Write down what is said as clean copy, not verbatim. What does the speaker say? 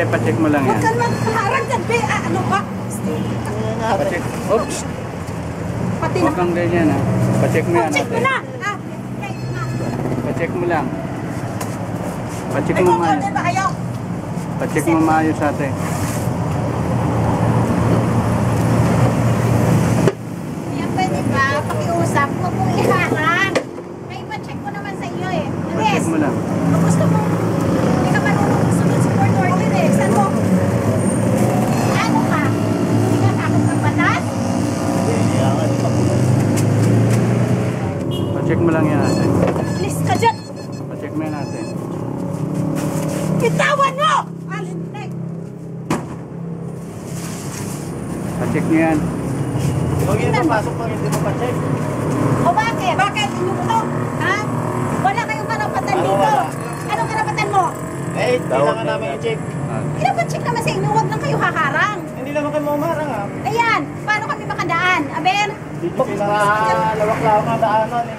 pacheck mo lang yan. Huwag ka magpaharang dyan, be. Ano ba? Pacheck. Oops. Pati Huwag kang ganyan ha. Pacheck mo yan check mo ate. na. Pacheck mo lang. Pacheck Ay, mo kung maayos. order ba kayo? Pacheck mo maayos ate. Kaya pwede ba? Pakiusap. Huwag mong iharang. May pa-check ko naman sa iyo eh. Pacheck mo lang. Kung gusto mo, hindi ka marunong sunod sa court order eh. Saan mo? Ano ka? Hindi ka takot ng batas? Pacheck mo lang yan ate. Please ka dyan. Pacheck mo yan ate. Bitawan mo! Alintek! Pacheck mo yan. Huwag yung papasok pag hindi mo pa-check. O bakit? Bakit? Inuto? Ha? Wala kayong karapatan dito. Anong karapatan mo? Eh, kailangan namin i-check. Pinapacheck naman sa inyo. Huwag lang kayo haharang. Hindi naman kayo mamarang ha. Ayan, paano kami makadaan? Aber, Dito pinaka lawak-lawak ang daanan eh.